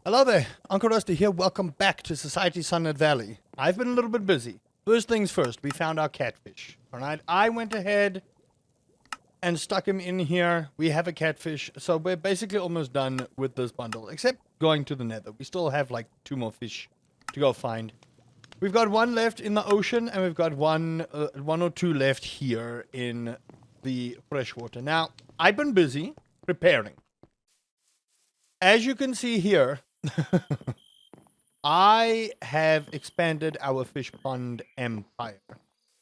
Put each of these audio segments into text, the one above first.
Hello there, Uncle Rusty here. Welcome back to Society Sunlit Valley. I've been a little bit busy. First things first, we found our catfish. Alright, I went ahead and stuck him in here. We have a catfish, so we're basically almost done with this bundle, except going to the nether. We still have like 2 more fish to go find. We've got 1 left in the ocean, and we've got one or two left here in the freshwater. Now, I've been busy preparing. As you can see here, I have expanded our fish pond empire,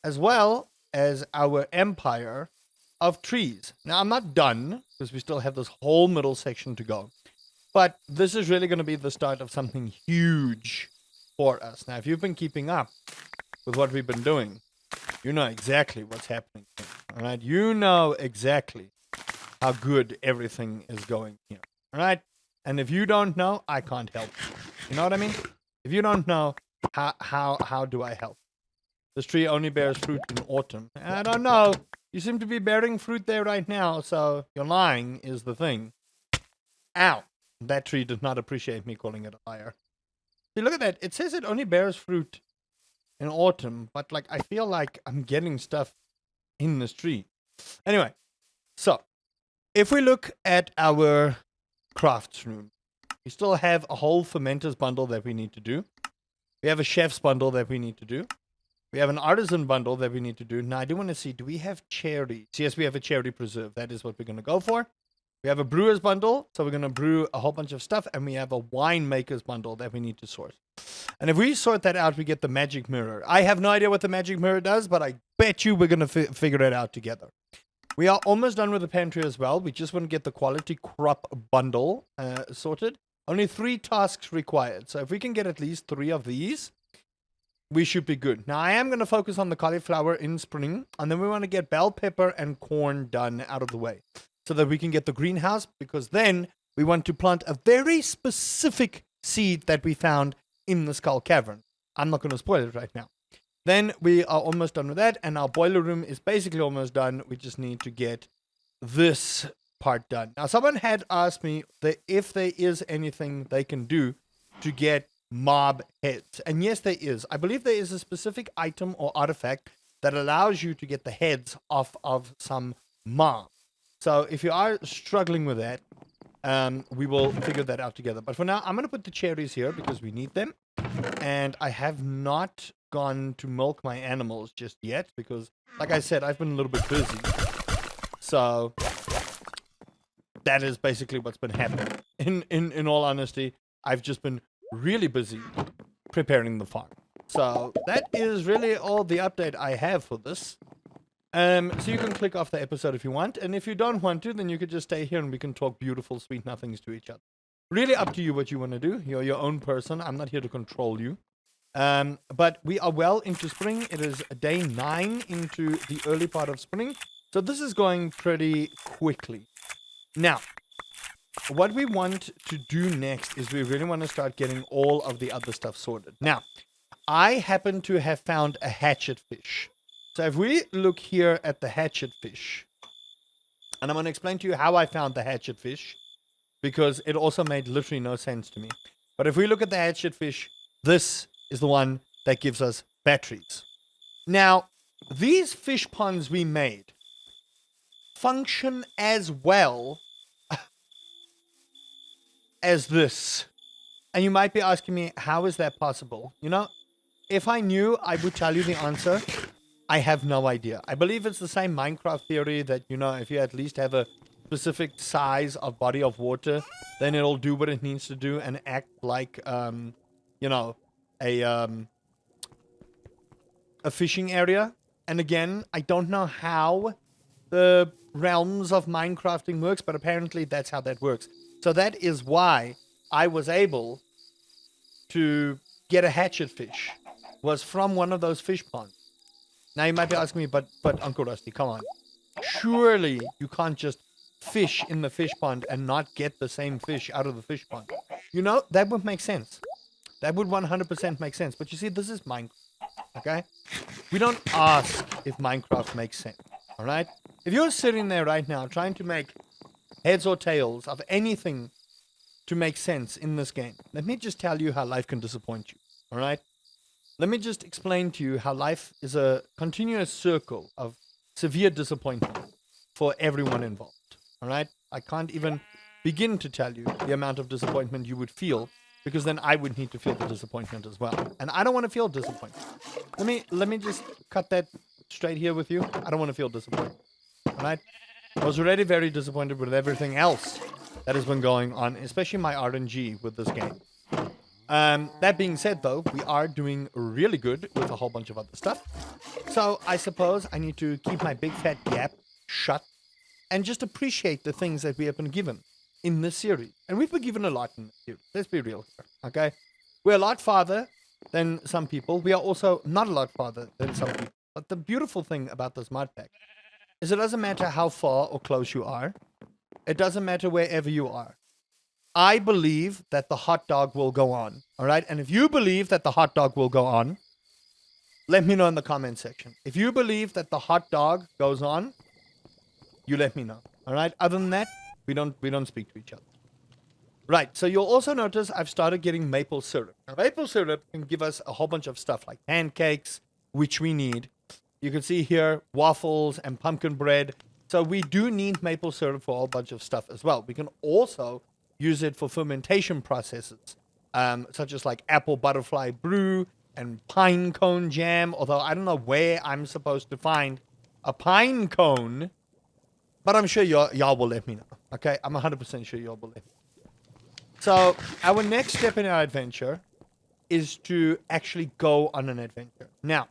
as well as our empire of trees. Now, I'm not done, because we still have this whole middle section to go. But this is really going to be the start of something huge for us. Now, if you've been keeping up with what we've been doing, you know exactly what's happening here. All right? You know exactly how good everything is going here. All right? And if you don't know, I can't help you. You know what I mean? If you don't know, how do I help? This tree only bears fruit in autumn. I don't know. You seem to be bearing fruit there right now, so you're lying is the thing. Ow. That tree does not appreciate me calling it a liar. See, look at that. It says it only bears fruit in autumn, but like I feel like I'm getting stuff in this tree. Anyway, so if we look at our crafts room, we still have a whole fermenters bundle that we need to do. We have a chef's bundle that we need to do. We have an artisan bundle that we need to do. Now, I do want to see, do we have cherries? Yes, we have a cherry preserve. That is what we're going to go for. We have a brewer's bundle, so we're going to brew a whole bunch of stuff. And we have a winemaker's bundle that we need to sort. And if we sort that out, we get the magic mirror. I have no idea what the magic mirror does, but I bet you we're going to figure it out together. We are almost done with the pantry as well. We just want to get the quality crop bundle sorted. Only 3 tasks required. So if we can get at least 3 of these, we should be good. Now, I am going to focus on the cauliflower in spring. And then we want to get bell pepper and corn done out of the way, so that we can get the greenhouse. Because then we want to plant a very specific seed that we found in the Skull Cavern. I'm not going to spoil it right now. Then we are almost done with that, and our boiler room is basically almost done. We just need to get this part done. Now, someone had asked me that if there is anything they can do to get mob heads. And yes, there is. I believe there is a specific item or artifact that allows you to get the heads off of some mob. So if you are struggling with that, we will figure that out together. But for now, I'm going to put the cherries here because we need them. And I have not gone to milk my animals just yet because, like I said, I've been a little bit busy. So that is basically what's been happening. In all honesty, I've just been really busy preparing the farm. So that is really all the update I have for this. So you can click off the episode if you want, and if you don't want to, then you could just stay here and we can talk beautiful, sweet nothings to each other. Really up to you what you want to do. You're your own person. I'm not here to control you. But we are well into spring. It is day 9 into the early part of spring. So this is going pretty quickly. Now, what we want to do next is we really want to start getting all of the other stuff sorted. Now, I happen to have found a hatchet fish. So if we look here at the hatchet fish, and I'm going to explain to you how I found the hatchet fish, because it also made literally no sense to me. But if we look at the hatchet fish, this is the one that gives us batteries. Now, these fish ponds we made function as well as this. And you might be asking me, how is that possible? You know, if I knew, I would tell you the answer. I have no idea. I believe it's the same Minecraft theory that, you know, if you at least have a specific size of body of water, then it'll do what it needs to do and act like, you know, a fishing area. And again, I don't know how the realms of Minecrafting works, but apparently that's how that works. So that is why I was able to get a hatchet fish, was from one of those fish ponds. Now you might be asking me, but Uncle Rusty, come on. Surely you can't just fish in the fish pond and not get the same fish out of the fish pond. You know, that would make sense. That would 100% make sense. But you see, this is Minecraft, okay? We don't ask if Minecraft makes sense, all right? If you're sitting there right now trying to make heads or tails of anything to make sense in this game, let me just tell you how life can disappoint you. All right? Let me just explain to you how life is a continuous circle of severe disappointment for everyone involved. All right? I can't even begin to tell you the amount of disappointment you would feel, because then I would need to feel the disappointment as well. And I don't want to feel disappointed. Let me just cut that straight here with you. I don't want to feel disappointed. All right? I was already very disappointed with everything else that has been going on, especially my RNG with this game. That being said, though, we are doing really good with a whole bunch of other stuff. So I suppose I need to keep my big fat gap shut and just appreciate the things that we have been given in this series. And we've been given a lot in this series. Let's be real here, okay? We're a lot farther than some people. We are also not a lot farther than some people. But the beautiful thing about this modpack is it doesn't matter how far or close you are. It doesn't matter wherever you are. I believe that the hot dog will go on, all right? And if you believe that the hot dog will go on, let me know in the comment section. If you believe that the hot dog goes on, you let me know, all right? Other than that, we don't speak to each other. Right, so you'll also notice I've started getting maple syrup. Now, maple syrup can give us a whole bunch of stuff like pancakes, which we need. You can see here waffles and pumpkin bread. So we do need maple syrup for a whole bunch of stuff as well. We can also use it for fermentation processes, such as like apple butterfly brew and pine cone jam. Although I don't know where I'm supposed to find a pine cone, but I'm sure y'all will let me know. Okay, I'm 100% sure y'all will let me know. So our next step in our adventure is to actually go on an adventure. Now,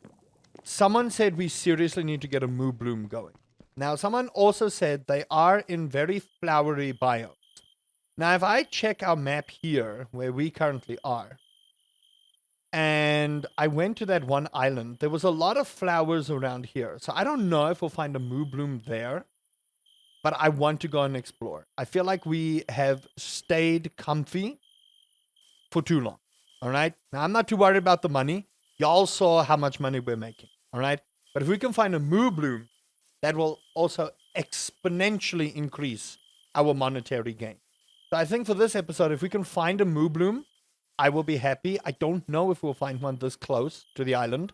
someone said we seriously need to get a moo bloom going. Now, someone also said they are in very flowery biomes. Now, if I check our map here, where we currently are, and I went to that one island, there was a lot of flowers around here. So I don't know if we'll find a moo bloom there, but I want to go and explore. I feel like we have stayed comfy for too long. All right? Now, I'm not too worried about the money. Y'all saw how much money we're making. All right? But if we can find a moo bloom, that will also exponentially increase our monetary gain. So I think for this episode, if we can find a moo bloom, I will be happy. I don't know if we'll find one this close to the island,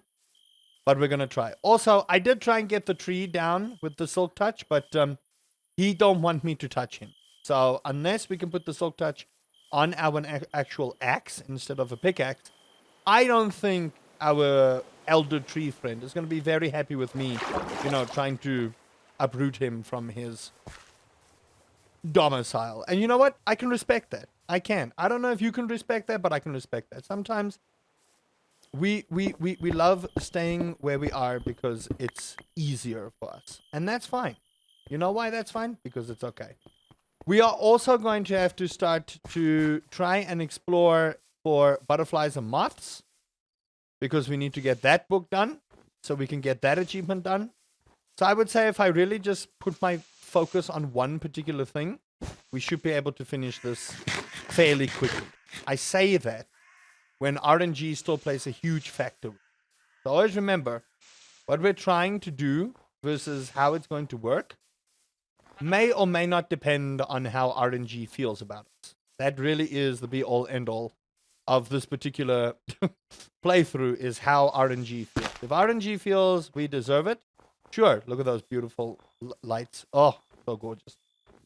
but we're going to try. Also, I did try and get the tree down with the silk touch, but he don't want me to touch him. So unless we can put the silk touch on our actual axe instead of a pickaxe, I don't think our elder tree friend is going to be very happy with me, trying to uproot him from his domicile. And you know what? I can respect that. I can. I don't know if you can respect that, but I can respect that. Sometimes we love staying where we are because it's easier for us. And that's fine. You know why that's fine? Because it's okay. We are also going to have to start to try and explore for butterflies and moths, because we need to get that book done so we can get that achievement done. So I would say if I really just put my focus on one particular thing, we should be able to finish this fairly quickly. I say that when RNG still plays a huge factor. So always remember, what we're trying to do versus how it's going to work may or may not depend on how RNG feels about us. That really is the be-all, end-all of this particular playthrough, is how RNG feels. If RNG feels we deserve it, sure, look at those beautiful lights. Oh, so gorgeous.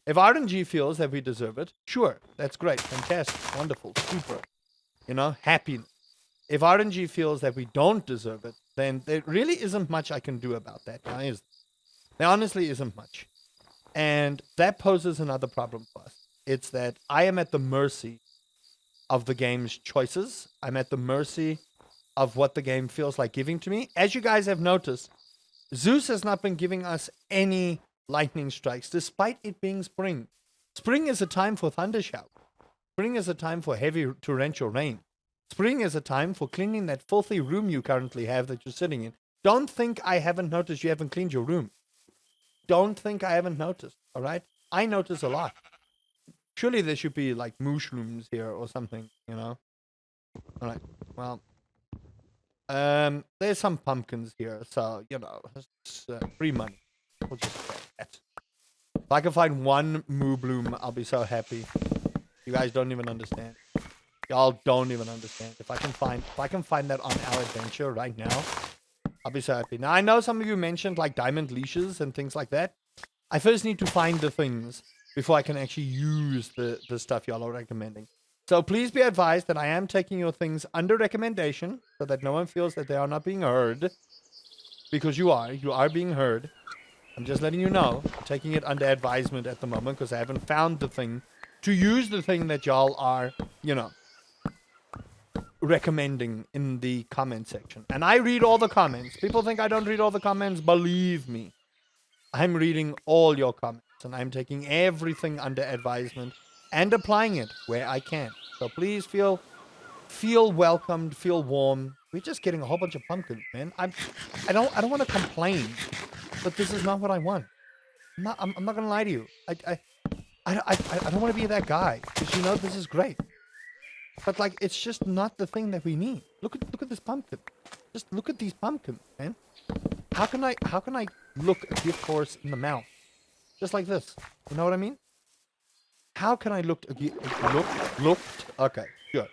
If RNG feels that we deserve it, sure, that's great, fantastic, wonderful, super, happiness. If RNG feels that we don't deserve it, then there really isn't much I can do about that. There honestly isn't much. And that poses another problem for us. It's that I am at the mercy of the game's choices. I'm at the mercy of what the game feels like giving to me. As you guys have noticed, Zeus has not been giving us any lightning strikes, despite it being spring. Spring is a time for thunder shower. Spring is a time for heavy torrential rain. Spring is a time for cleaning that filthy room you currently have that you're sitting in. Don't think I haven't noticed you haven't cleaned your room. Don't think I haven't noticed, all right? I notice a lot. Surely there should be like mushrooms here or something, All right, well, there's some pumpkins here, so, it's free money. We'll just try that. If I can find one moo bloom, I'll be so happy. You guys don't even understand. Y'all don't even understand. If I can find that on our adventure right now, I'll be so happy. Now I know some of you mentioned like diamond leashes and things like that. I first need to find the things before I can actually use the stuff y'all are recommending. So please be advised that I am taking your things under recommendation so that no one feels that they are not being heard. Because you are being heard. I'm just letting you know, I'm taking it under advisement at the moment because I haven't found the thing to use the thing that y'all are, recommending in the comment section. And I read all the comments. People think I don't read all the comments. Believe me, I'm reading all your comments and I'm taking everything under advisement and applying it where I can. So please feel welcomed, feel warm. We're just getting a whole bunch of pumpkins, man. I don't want to complain, but this is not what I want. I'm not gonna lie to you. I don't want to be that guy because this is great, but like it's just not the thing that we need. Look at this pumpkin. Just look at these pumpkins, man. How can I look a gift horse in the mouth, just like this? You know what I mean? How can I look Okay, good.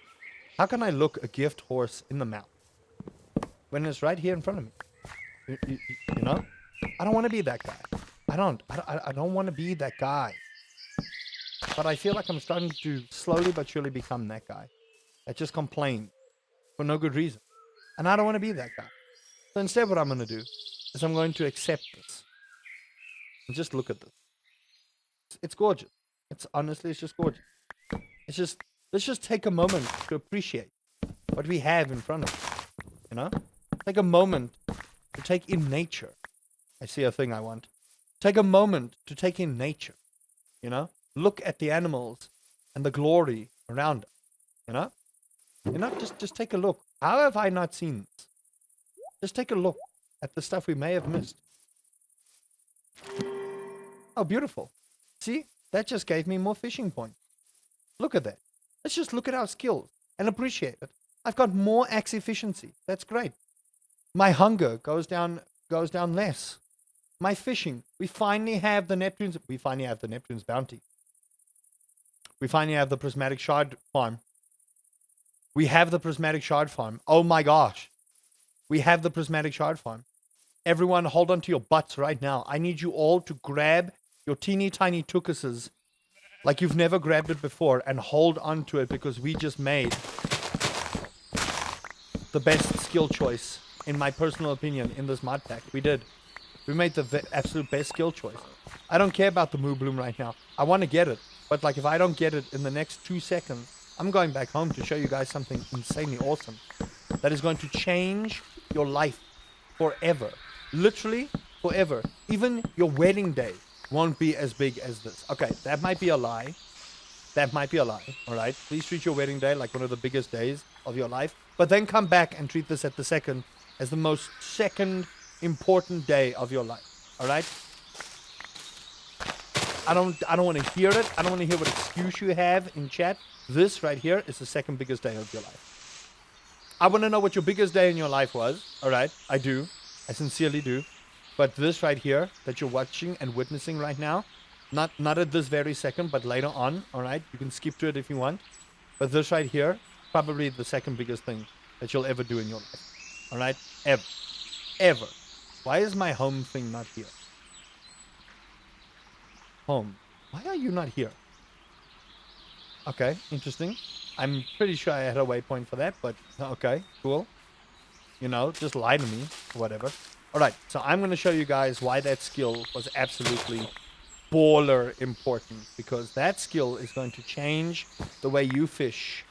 How can I look a gift horse in the mouth when it's right here in front of me? You know? I don't want to be that guy. I don't want to be that guy. But I feel like I'm starting to slowly but surely become that guy that just complains for no good reason. And I don't want to be that guy. So instead what I'm going to do is I'm going to accept this. And just look at this. It's gorgeous. It's just gorgeous. Let's just take a moment to appreciate what we have in front of us. You know? Take a moment to take in nature. I see a thing I want. Take a moment to take in nature. You know? Look at the animals and the glory around us. You know? Just take a look. How have I not seen this? Just take a look at the stuff we may have missed. Oh, beautiful. See? That just gave me more fishing points. Look at that. Let's just look at our skills and appreciate it. I've got more axe efficiency. That's great. My hunger goes down less. My fishing. We finally have the Neptune's bounty. We finally have the Prismatic Shard farm. We have the Prismatic Shard farm. Oh my gosh. We have the Prismatic Shard farm. Everyone hold on to your butts right now. I need you all to grab your teeny tiny tukuses like you've never grabbed it before and hold on to it because we just made the best skill choice, in my personal opinion, in this mod pack. We did. We made the absolute best skill choice. I don't care about the Moo Bloom right now. I want to get it. But like if I don't get it in the next 2 seconds, I'm going back home to show you guys something insanely awesome that is going to change your life forever. Literally forever. Even your wedding day won't be as big as this. Okay, that might be a lie. That might be a lie, all right? Please treat your wedding day like one of the biggest days of your life. But then come back and treat this at the second as the most second important day of your life, all right? I don't want to hear it. I don't want to hear what excuse you have in chat. This right here is the second biggest day of your life. I want to know what your biggest day in your life was, all right? I do. I sincerely do. But this right here that you're watching and witnessing right now, not at this very second, but later on, all right? You can skip to it if you want. But this right here, probably the second biggest thing that you'll ever do in your life, all right? Ever. Ever. Why is my home thing not here? Home. Why are you not here? Okay, interesting. I'm pretty sure I had a waypoint for that, but okay, cool. Just lie to me, or whatever. Alright, so I'm going to show you guys why that skill was absolutely baller important, because that skill is going to change the way you fish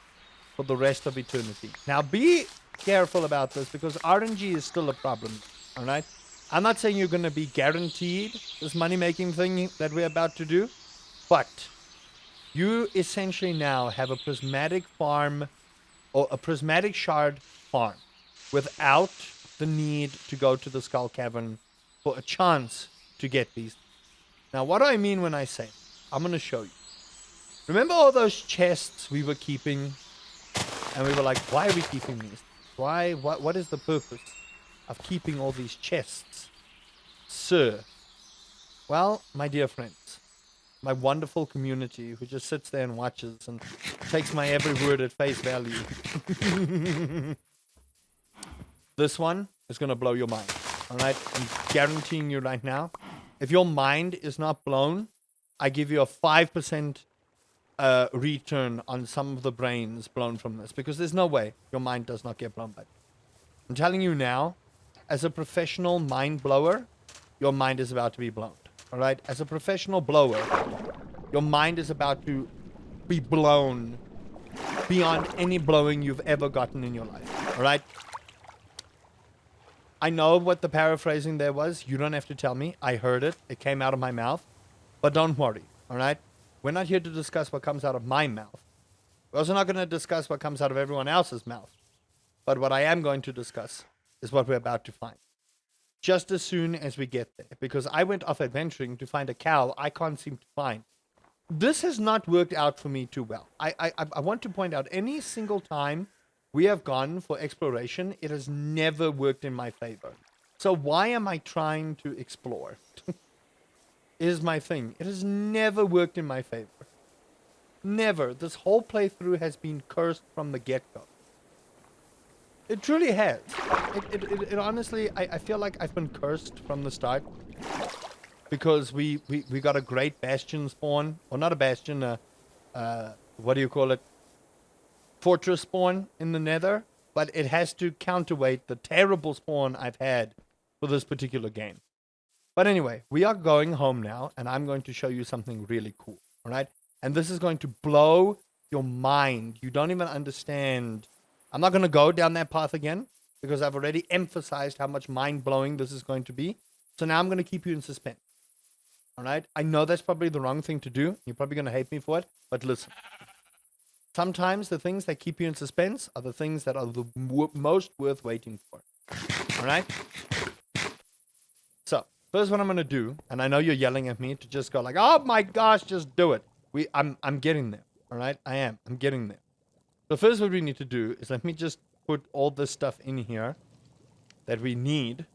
for the rest of eternity. Now, be careful about this, because RNG is still a problem, alright? I'm not saying you're going to be guaranteed this money-making thing that we're about to do, but you essentially now have a prismatic farm, or a prismatic shard farm, without the need to go to the Skull Cavern for a chance to get these. Now, what do I mean when I say it? I'm going to show you. Remember all those chests we were keeping? And we were like, why are we keeping these? Why? What is the purpose of keeping all these chests, sir? Well, my dear friends, my wonderful community who just sits there and watches and takes my every word at face value. This one is going to blow your mind. All right? I'm guaranteeing you right now. If your mind is not blown, I give you a 5% return on some of the brains blown from this. Because there's no way your mind does not get blown by it. I'm telling you now, as a professional mind blower, your mind is about to be blown. All right? As a professional blower, your mind is about to be blown beyond any blowing you've ever gotten in your life. All right? I know what the paraphrasing there was. You don't have to tell me. I heard it. It came out of my mouth. But don't worry. All right? We're not here to discuss what comes out of my mouth. We're also not going to discuss what comes out of everyone else's mouth. But what I am going to discuss is what we're about to find. Just as soon as we get there. Because I went off adventuring to find a cow I can't seem to find. This has not worked out for me too well. I want to point out any single time we have gone for exploration, it has never worked in my favor. So why am I trying to explore? Is my thing. It has never worked in my favor. Never. This whole playthrough has been cursed from the get-go. It truly has. It honestly, I feel like I've been cursed from the start. Because we got a great bastion spawn. Or not a bastion, what do you call it? Fortress spawn in the nether. But it has to counterweight the terrible spawn I've had for this particular game. But anyway, we are going home now. And I'm going to show you something really cool. Alright? And this is going to blow your mind. You don't even understand. I'm not going to go down that path again. Because I've already emphasized how much mind-blowing this is going to be. So now I'm going to keep you in suspense. Alright? I know that's probably the wrong thing to do. You're probably going to hate me for it. But listen. Sometimes the things that keep you in suspense are the things that are the most worth waiting for. Alright? So, first what I'm going to do, and I know you're yelling at me to just go like, oh my gosh, just do it. I'm getting there. Alright? I am. I'm getting there. So first what we need to do is let me just put all this stuff in here that we need.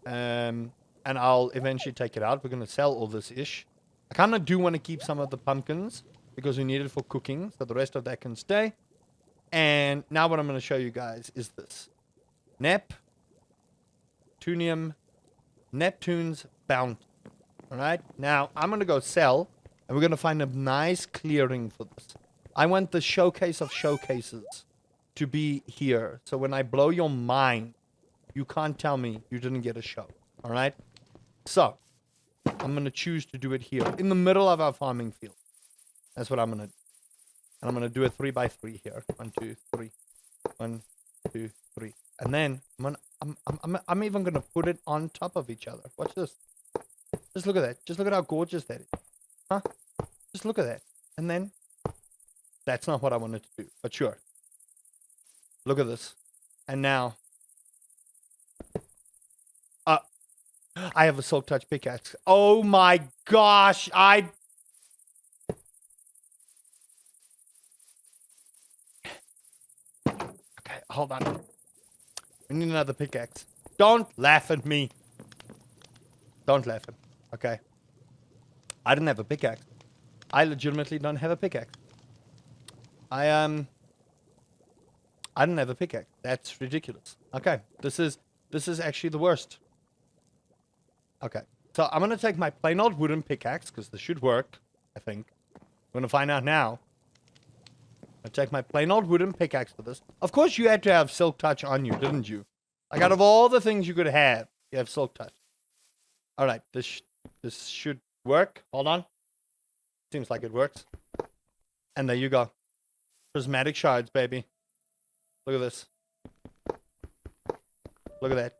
And I'll eventually take it out. We're going to sell all this ish. I kind of do want to keep some of the pumpkins because we need it for cooking. So the rest of that can stay. And now what I'm going to show you guys is this. Neptune's Bounty. Alright? Now I'm going to go sell. And we're going to find a nice clearing for this. I want the showcase of showcases to be here. So when I blow your mind, you can't tell me you didn't get a show. Alright? So, I'm going to choose to do it here. In the middle of our farming field. That's what I'm going to do. And I'm going to do a 3x3 here. 1, 2, 3. 1, 2, 3. And then, I'm even going to put it on top of each other. Watch this. Just look at that. Just look at how gorgeous that is. Huh? Just look at that. And then, that's not what I wanted to do. But sure. Look at this. And now, I have a Silk Touch pickaxe. Oh my gosh, Okay, hold on. We need another pickaxe. Don't laugh at me. Don't laugh at me, okay? I didn't have a pickaxe. I legitimately don't have a pickaxe. I didn't have a pickaxe. That's ridiculous. Okay, this is actually the worst. Okay, so I'm going to take my plain old wooden pickaxe, because this should work, I think. I'm going to find out now. I'll take my plain old wooden pickaxe for this. Of course you had to have Silk Touch on you, didn't you? Like, out of all the things you could have, you have Silk Touch. Alright, this should work. Hold on. Seems like it works. And there you go. Prismatic shards, baby. Look at this. Look at that.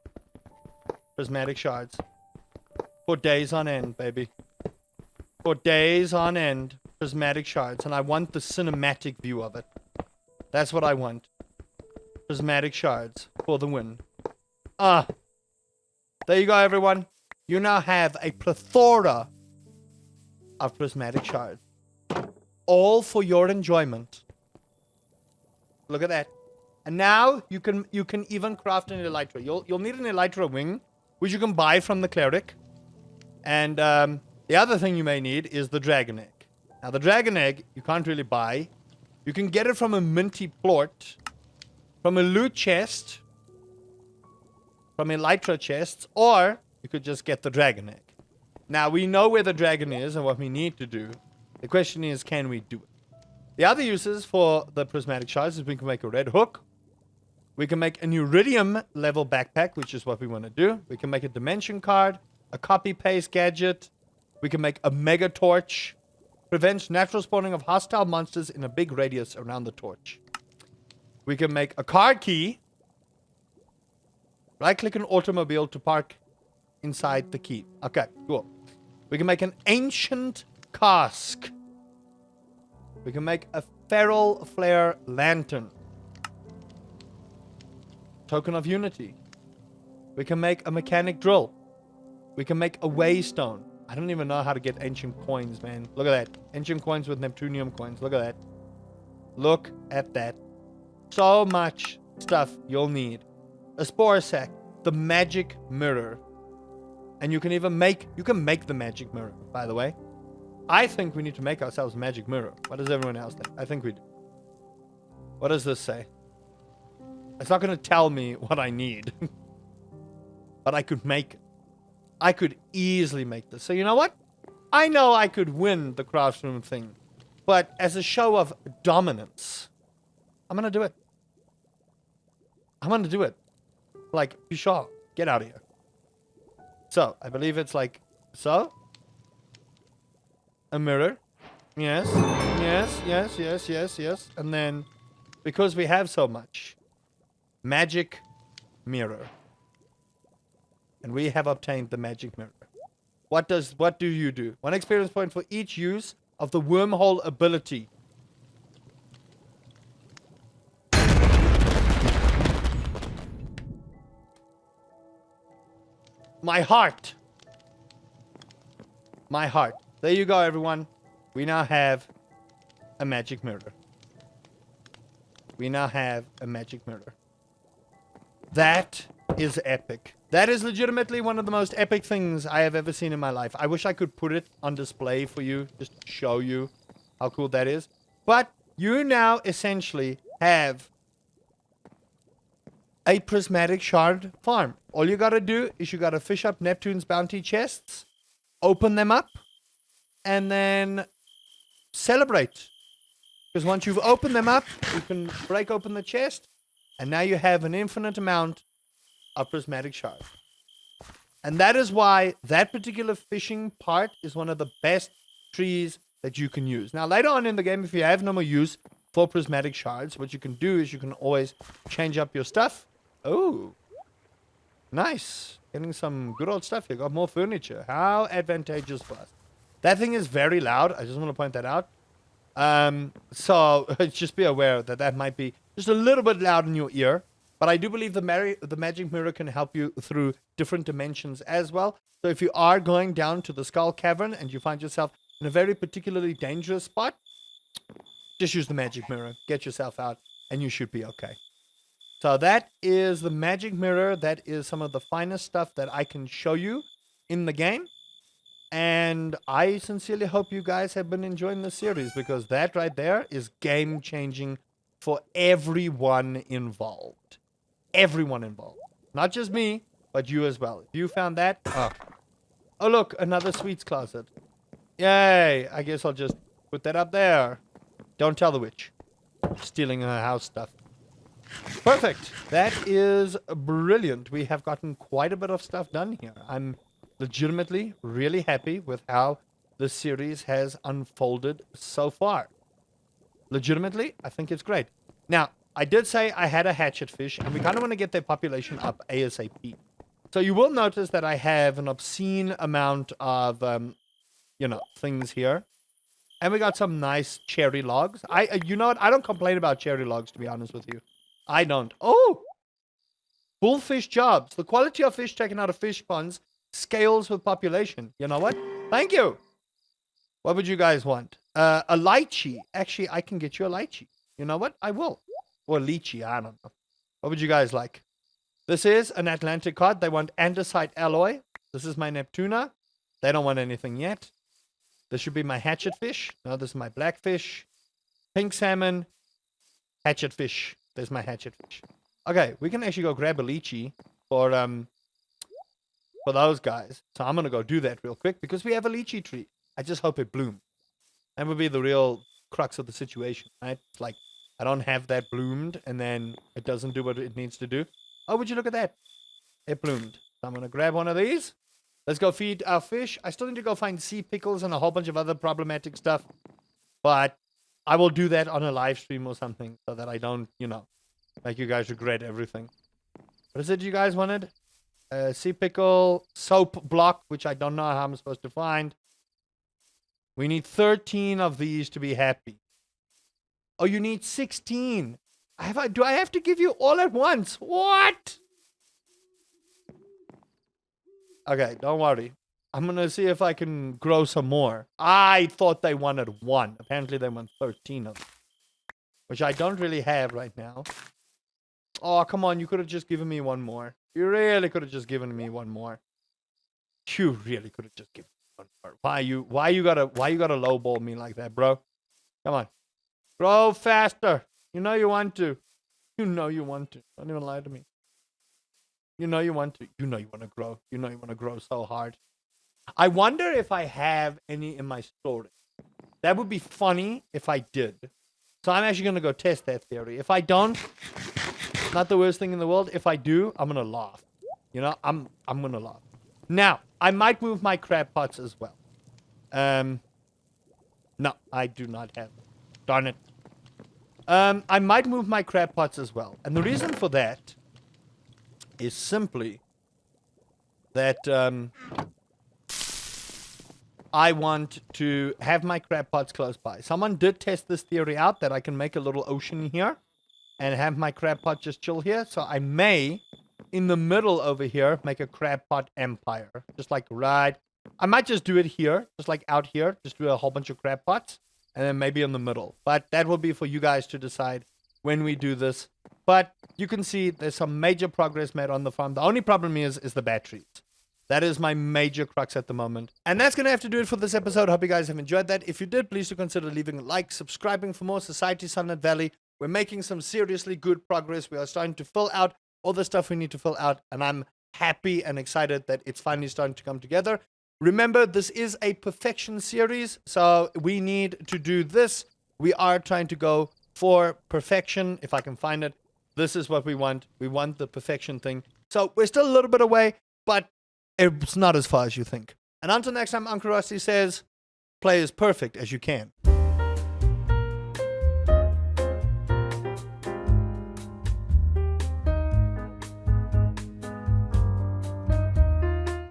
Prismatic shards. For days on end, baby. For days on end. Prismatic shards. And I want the cinematic view of it. That's what I want. Prismatic shards. For the win. There you go, everyone. You now have a plethora of prismatic shards. All for your enjoyment. Look at that. And now you can even craft an elytra. You'll need an elytra wing, which you can buy from the cleric. And The other thing you may need is the dragon egg. Now, the dragon egg, you can't really buy. You can get it from a minty plort, from a loot chest, from elytra chests, or you could just get the dragon egg. Now, we know where the dragon is and what we need to do. The question is, can we do it? The other uses for the prismatic shards is we can make a red hook. We can make an iridium level backpack, which is what we want to do. We can make a dimension card, a copy paste gadget. We can make a mega torch. Prevents natural spawning of hostile monsters in a big radius around the torch. We can make a card key. Right-click an automobile to park inside the key. Okay, cool. We can make an ancient cask. We can make a feral flare lantern. Token of unity. We can make a mechanic drill. We can make a waystone. I don't even know how to get ancient coins, man. Look at that. Ancient coins with Neptunium coins. Look at that. Look at that. So much stuff you'll need. A spore sack. The magic mirror. And you can even make the magic mirror, by the way. I think we need to make ourselves a magic mirror. What does everyone else think? I think we do. What does this say? It's not going to tell me what I need. But I could make it. I could easily make this. So you know what? I know I could win the craft room thing. But as a show of dominance, I'm going to do it. I'm going to do it. Like, Bishop, get out of here. So, I believe it's like, so. A mirror. Yes. Yes, yes, yes, yes, yes. And then, because we have so much, magic mirror. And we have obtained the magic mirror. What do you do? 1 experience point for each use of the wormhole ability. My heart. My heart. There you go, everyone. We now have a magic mirror. We now have a magic mirror. That is epic. That is legitimately one of the most epic things I have ever seen in my life. I wish I could put it on display for you, just to show you how cool that is. But you now essentially have a prismatic shard farm. All you gotta do is you gotta fish up Neptune's bounty chests, open them up, and then celebrate. Because once you've opened them up, you can break open the chest, and now you have an infinite amount of prismatic shards. And that is why that particular fishing part is one of the best trees that you can use. Now, later on in the game, if you have no more use for prismatic shards, what you can do is you can always change up your stuff. Oh, nice. Getting some good old stuff here. Got more furniture. How advantageous for us. That thing is very loud. I just want to point that out. So just be aware that that might be just a little bit loud in your ear. But I do believe the magic mirror can help you through different dimensions as well. So if you are going down to the Skull Cavern and you find yourself in a very particularly dangerous spot, just use the magic mirror. Get yourself out and you should be okay. So that is the magic mirror. That is some of the finest stuff that I can show you in the game. And I sincerely hope you guys have been enjoying the series, because that right there is game-changing for everyone involved. Everyone involved. Not just me, but you as well. If you found that, oh look, another sweets closet. Yay! I guess I'll just put that up there. Don't tell the witch. Stealing her house stuff. Perfect. That is brilliant. We have gotten quite a bit of stuff done here. I'm legitimately really happy with how the series has unfolded so far. Legitimately, I think it's great. Now, I did say I had a hatchet fish, and we kind of want to get their population up ASAP. So you will notice that I have an obscene amount of, things here. And we got some nice cherry logs. You know what? I don't complain about cherry logs, to be honest with you. I don't. Oh! Bullfish jobs. The quality of fish taken out of fish ponds scales with population. You know what? Thank you. What would you guys want? A lychee. Actually, I can get you a lychee. You know what? I will. Or lychee. I don't know. What would you guys like? This is an Atlantic cod. They want andesite alloy. This is my Neptuna. They don't want anything yet. This should be my hatchet fish. No, this is my blackfish. Pink salmon. Hatchet fish. There's my hatchet fish. Okay, we can actually go grab a lychee for those guys. So I'm gonna go do that real quick because we have a lychee tree. I just hope it blooms. That would be the real crux of the situation, right? It's like I don't have that bloomed and then it doesn't do what it needs to do. Oh, would you look at that? It bloomed. So I'm gonna grab one of these. Let's go feed our fish. I still need to go find sea pickles and a whole bunch of other problematic stuff. But I will do that on a live stream or something so that I don't, make you guys regret everything. What is it you guys wanted? Sea pickle, soap block, which I don't know how I'm supposed to find. We need 13 of these to be happy. Oh, you need 16. Do I have to give you all at once? What? Okay, don't worry. I'm going to see if I can grow some more. I thought they wanted 1. Apparently they want 13 of them. Which I don't really have right now. Oh, come on. You could have just given me 1 more. You really could have just given me 1 more. You really could have just given me 1 more. Why you gotta lowball me like that, bro? Come on. Grow faster. You know you want to. You know you want to. Don't even lie to me. You know you want to. You know you want to grow. You know you want to grow so hard. I wonder if I have any in my storage. That would be funny if I did. So I'm actually going to go test that theory. If I don't, not the worst thing in the world. If I do, I'm going to laugh. I'm going to laugh. Now, I might move my crab pots as well. No, I do not have them. Darn it. I might move my crab pots as well. And the reason for that is simply that I want to have my crab pots close by. Someone did test this theory out that I can make a little ocean here and have my crab pot just chill here. So I may, in the middle over here, make a crab pot empire. Just like right. I might just do it here, just like out here. Just do a whole bunch of crab pots and then maybe in the middle. But that will be for you guys to decide when we do this. But you can see there's some major progress made on the farm. The only problem is the batteries. That is my major crux at the moment. And that's going to have to do it for this episode. Hope you guys have enjoyed that. If you did, please do consider leaving a like, subscribing for more Society Sunlit Valley. We're making some seriously good progress. We are starting to fill out all the stuff we need to fill out. And I'm happy and excited that it's finally starting to come together. Remember, this is a perfection series. So we need to do this. We are trying to go for perfection. If I can find it, this is what we want. We want the perfection thing. So we're still a little bit away, but it's not as far as you think. And until next time, Uncle Rusty says, play as perfect as you can.